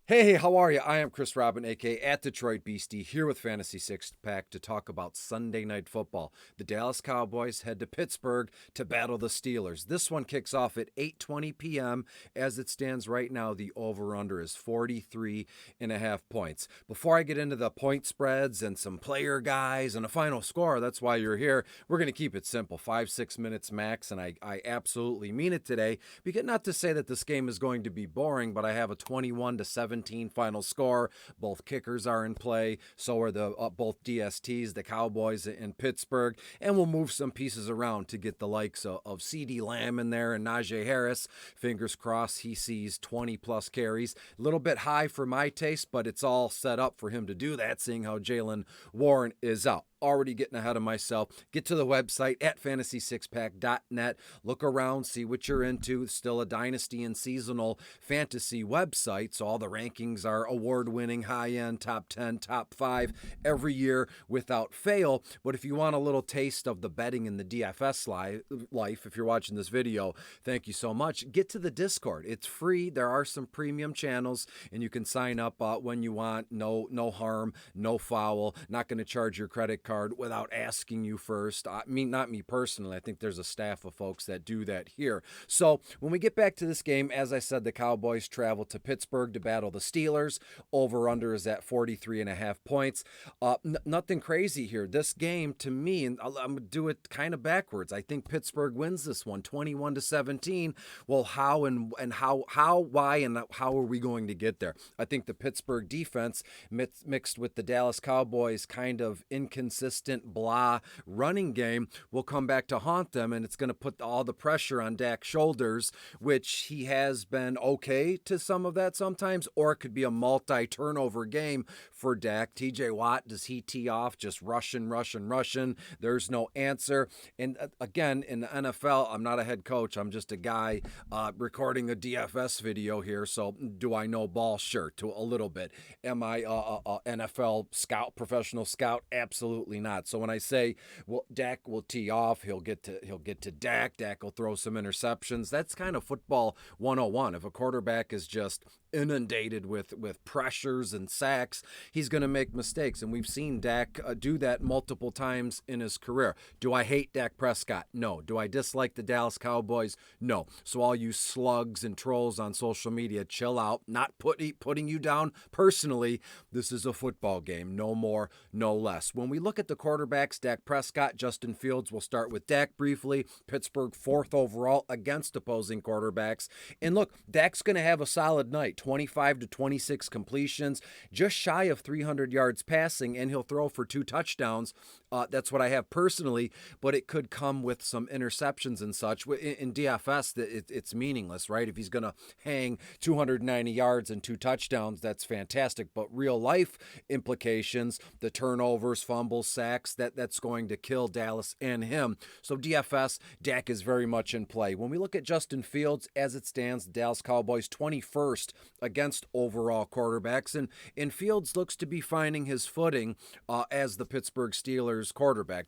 Hey, how are you? I am Chris Robin, aka at Detroit Beastie, here with Fantasy Six Pack to talk about Sunday Night Football. The Dallas Cowboys head to Pittsburgh to battle the Steelers. This one kicks off at 8:20 p.m. As it stands right now, the over/under is 43.5 points. Before I get into the point spreads and some player guys and a final score, that's why you're here. We're going to keep it simple, 5-6 minutes max, and I absolutely mean it today. Because not to say that this game is going to be boring, but I have a 21-7 final score. Both kickers are in play. So are the both DSTs, the Cowboys in Pittsburgh. And we'll move some pieces around to get the likes of CD Lamb in there and Najee Harris. Fingers crossed he sees 20 plus carries. A little bit high for my taste, but it's all set up for him to do that, seeing how Jalen Warren is out. Already getting ahead of myself. Get to the website at fantasy6pack.net. Look around, see what you're into. Still a dynasty and seasonal fantasy website, so all the rankings are award-winning, high-end, top 10, top 5 every year without fail. But if you want a little taste of the betting in the DFS life, if you're watching this video, thank you so much. Get to the Discord. It's free. There are some premium channels, and you can sign up when you want. No harm, no foul. Not going to charge your credit card without asking you first. I mean, not me personally. I think there's a staff of folks that do that here. So when we get back to this game, as I said, the Cowboys travel to Pittsburgh to battle the Steelers. Over/under is at 43.5 points. Nothing crazy here. This game, to me, and I'm going to do it kind of backwards. I think Pittsburgh wins this one, 21-17. Well, how and why, and how are we going to get there? I think the Pittsburgh defense mixed with the Dallas Cowboys kind of inconsistent blah running game will come back to haunt them, and it's going to put all the pressure on Dak's shoulders, which he has been okay to some of that sometimes, or it could be a multi-turnover game for Dak. TJ Watt, does he tee off just rushing? There's no answer. And again, in the NFL, I'm not a head coach. I'm just a guy recording a DFS video here. So do I know ball? Sure, to a little bit. Am I a NFL scout, professional scout? Absolutely not. So when I say, well, Dak will tee off, he'll get to Dak. Dak will throw some interceptions. That's kind of football 101. If a quarterback is just inundated with pressures and sacks, he's going to make mistakes. And we've seen Dak do that multiple times in his career. Do I hate Dak Prescott? No. Do I dislike the Dallas Cowboys? No. So all you slugs and trolls on social media, chill out. Not putting you down personally. This is a football game. No more, no less. When we look at the quarterbacks, Dak Prescott, Justin Fields, we'll start with Dak briefly. Pittsburgh 4th overall against opposing quarterbacks. And look, Dak's going to have a solid night. 25 to 26 completions, just shy of 300 yards passing, and he'll throw for 2 touchdowns. That's what I have personally, but it could come with some interceptions and such. In DFS, it's meaningless, right? If he's going to hang 290 yards and 2 touchdowns, that's fantastic. But real life implications, the turnovers, fumbles, sacks, that's going to kill Dallas and him. So DFS, Dak is very much in play. When we look at Justin Fields, as it stands, the Dallas Cowboys 21st against overall quarterbacks, and Fields looks to be finding his footing as the Pittsburgh Steelers quarterback.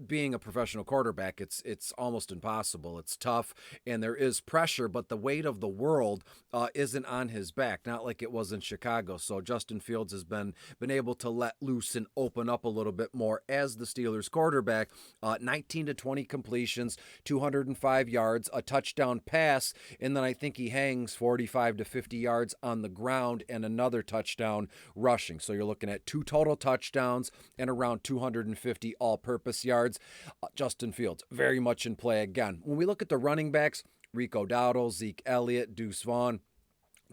Being a professional quarterback, it's almost impossible. It's tough, and there is pressure, but the weight of the world isn't on his back, not like it was in Chicago. So Justin Fields has been able to let loose and open up a little bit more as the Steelers quarterback. 19 to 20 completions, 205 yards, a touchdown pass, and then I think he hangs 45 to 50 yards on the ground and another touchdown rushing. So you're looking at 2 total touchdowns and around 250 all-purpose yards. Justin Fields, very much in play again. When we look at the running backs, Rico Dowdle, Zeke Elliott, Deuce Vaughn,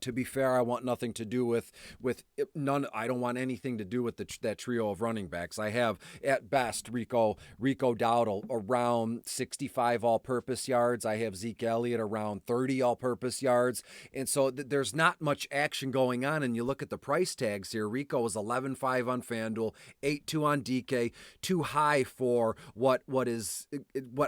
to be fair, I want nothing to do with none. I don't want anything to do with that trio of running backs. I have at best Rico Dowdle around 65 all-purpose yards. I have Zeke Elliott around 30 all-purpose yards, and so there's not much action going on. And you look at the price tags here. Rico is 11.5 on FanDuel, 8.2 on DK. Too high for what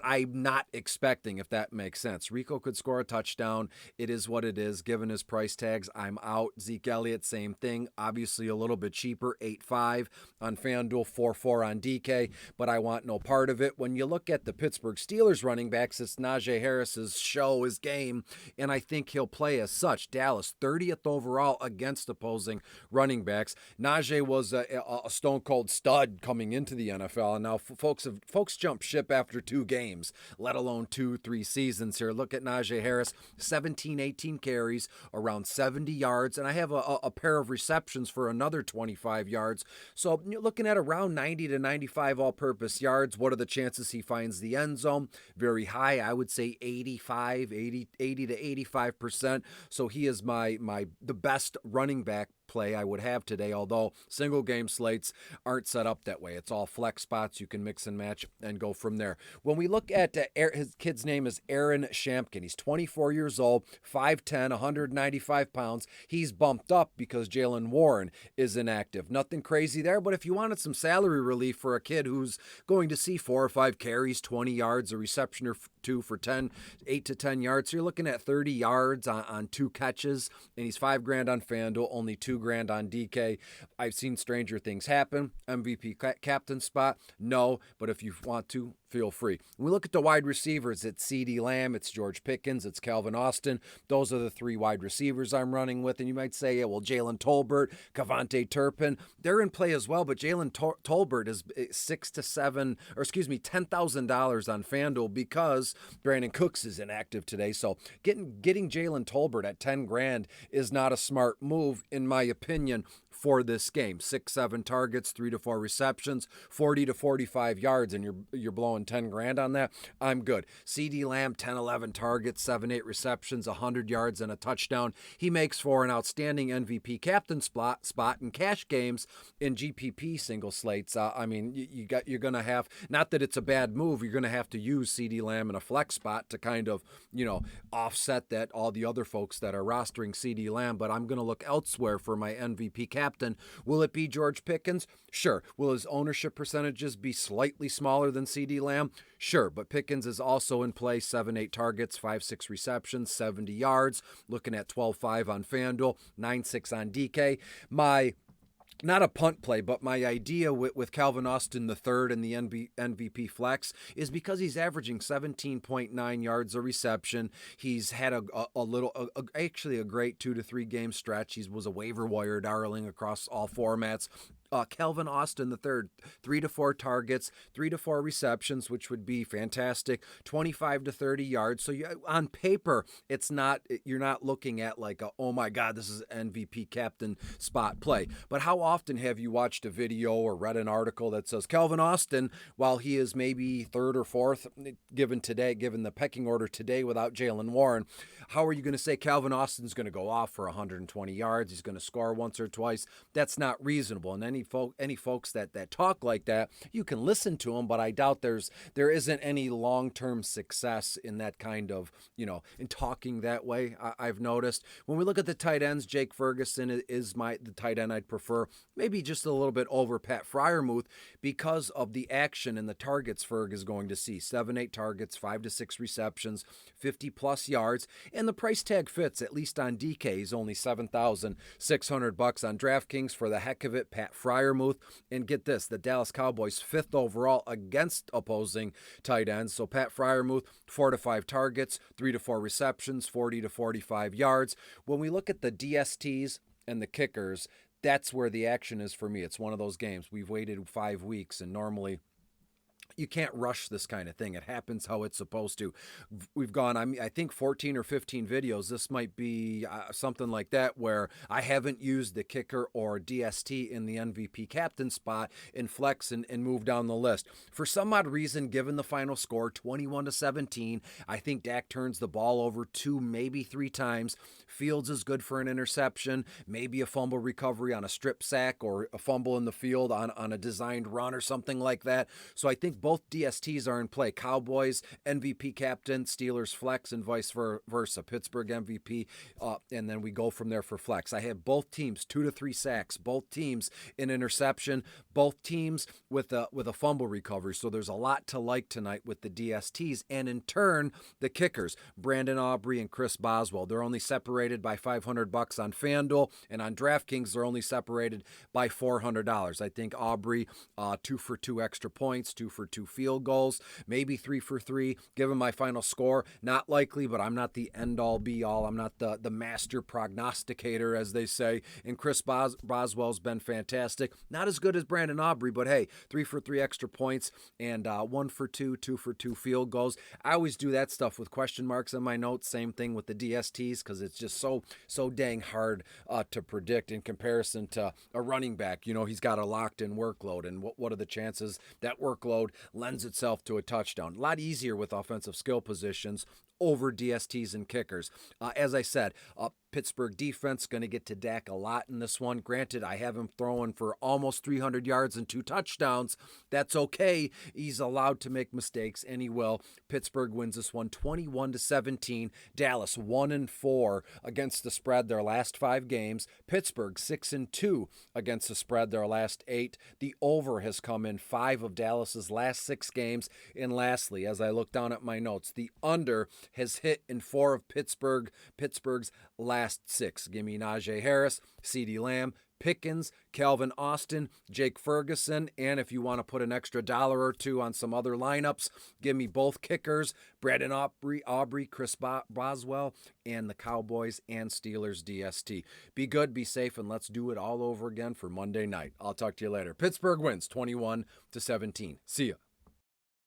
I'm not expecting, if that makes sense. Rico could score a touchdown. It is what it is, given his price tags, I'm out. Zeke Elliott, same thing. Obviously a little bit cheaper, 8.5 on FanDuel, 4.4 on DK, but I want no part of it. When you look at the Pittsburgh Steelers running backs, it's Najee Harris's show, his game, and I think he'll play as such. Dallas, 30th overall against opposing running backs. Najee was a stone cold stud coming into the NFL, and now folks jump ship after 2 games, let alone 2-3 seasons here. Look at Najee Harris, 17, 18 carries, around 70 yards, and I have a pair of receptions for another 25 yards. So you're looking at around 90 to 95 all-purpose yards. What are the chances he finds the end zone? Very high. I would say 80 to 85%. So he is the best running back play I would have today, although single game slates aren't set up that way. It's all flex spots. You can mix and match and go from there. When we look at his kid's name is Aaron Shampkin. He's 24 years old, 5'10", 195 pounds. He's bumped up because Jalen Warren is inactive. Nothing crazy there, but if you wanted some salary relief for a kid who's going to see 4 or 5 carries, 20 yards, a reception or 2 for 8 to 10 yards, so you're looking at 30 yards on 2 catches, and he's $5,000 on FanDuel, only $2,000 on DK. I've seen stranger things happen. MVP captain spot, no, but if you want to, feel free. When we look at the wide receivers, it's CeeDee Lamb, it's George Pickens, it's Calvin Austin. Those are the 3 wide receivers I'm running with. And you might say, yeah, well, Jalen Tolbert, Kavontae Turpin, they're in play as well, but Jalen Tolbert is $10,000 on FanDuel because Brandon Cooks is inactive today. So getting Jalen Tolbert at $10,000 is not a smart move, in my opinion, for this game. 6-7 targets, 3 to 4 receptions, 40 to 45 yards, and you're blowing $10,000 on that. I'm good. CeeDee Lamb, 10-11 targets, 7-8 receptions, 100 yards and a touchdown. He makes for an outstanding MVP captain spot in cash games in GPP single slates. You're going to have, not that it's a bad move, you're going to have to use CeeDee Lamb in a flex spot to kind of, offset that all the other folks that are rostering CeeDee Lamb, but I'm going to look elsewhere for my MVP captain. Will it be George Pickens? Sure. Will his ownership percentages be slightly smaller than CeeDee Lamb? Sure, but Pickens is also in play, 7-8 targets, 5-6 receptions, 70 yards, looking at 12.5 on FanDuel, 9.6 on DK. Not a punt play, but my idea with Calvin Austin III and the MVP flex is because he's averaging 17.9 yards a reception. He's had actually a great 2 to 3 game stretch. He was a waiver wire darling across all formats. Calvin Austin III, 3 to 4 targets, 3 to 4 receptions, which would be fantastic, 25 to 30 yards. So on paper, you're not looking at like oh my God, this is MVP captain spot play. But how often have you watched a video or read an article that says Calvin Austin, while he is maybe 3rd or 4th given the pecking order today without Jalen Warren, how are you going to say Calvin Austin's going to go off for 120 yards? He's going to score once or twice. That's not reasonable. And any folks that talk like that, you can listen to them, but I doubt there isn't any long-term success in that kind of, in talking that way. I've noticed when we look at the tight ends, Jake Ferguson is the tight end I'd prefer, maybe just a little bit over Pat Freiermuth because of the action and the targets Ferg is going to see. 7-8 targets, 5 to 6 receptions, 50 plus yards, and the price tag fits, at least on DK. He's only $7,600 on DraftKings. For the heck of it, Pat Freiermuth. And get this, the Dallas Cowboys 5th overall against opposing tight ends. So Pat Freiermuth, 4 to 5 targets, 3 to 4 receptions, 40 to 45 yards. When we look at the DSTs and the kickers, that's where the action is for me. It's one of those games. We've waited 5 weeks, and normally you can't rush this kind of thing. It happens how it's supposed to. We've gone, I think 14 or 15 videos. This might be something like that where I haven't used the kicker or DST in the MVP captain spot in flex and move down the list. For some odd reason, given the final score, 21-17, I think Dak turns the ball over 2, maybe 3 times. Fields is good for an interception, maybe a fumble recovery on a strip sack or a fumble in the field on a designed run or something like that. So I think both DSTs are in play. Cowboys MVP captain, Steelers flex, and vice versa. Pittsburgh MVP, and then we go from there for flex. I have both teams 2 to 3 sacks, both teams in interception, both teams with a fumble recovery. So there's a lot to like tonight with the DSTs, and in turn the kickers, Brandon Aubrey and Chris Boswell. They're only separated by $500 on FanDuel, and on DraftKings they're only separated by $400. I think Aubrey 2 for 2 extra points, 2 for 2 field goals, maybe 3 for 3. Given my final score, not likely, but I'm not the end-all be-all. I'm not the master prognosticator, as they say, and Chris Boswell's been fantastic. Not as good as Brandon Aubrey, but hey, 3 for 3 extra points and 1 for 2, 2 for 2 field goals. I always do that stuff with question marks in my notes. Same thing with the DSTs, because it's just so dang hard to predict in comparison to a running back. You know, he's got a locked-in workload, and what are the chances that workload lends itself to a touchdown? A lot easier with offensive skill positions over DSTs and kickers. As I said, Pittsburgh defense going to get to Dak a lot in this one. Granted, I have him throwing for almost 300 yards and 2 touchdowns. That's okay. He's allowed to make mistakes, and he will. Pittsburgh wins this one 21-17. Dallas 1-4 against the spread their last 5 games. Pittsburgh 6-2 against the spread their last 8. The over has come in 5 of Dallas's last 6 games. And lastly, as I look down at my notes, the under has hit in 4 of Pittsburgh's last 6. Give me Najee Harris, CeeDee Lamb, Pickens, Calvin Austin, Jake Ferguson, and if you want to put an extra $1 or 2 on some other lineups, give me both kickers, Brandon Aubrey, Chris Boswell, and the Cowboys and Steelers DST. Be good, be safe, and let's do it all over again for Monday night. I'll talk to you later. Pittsburgh wins 21-17. See ya.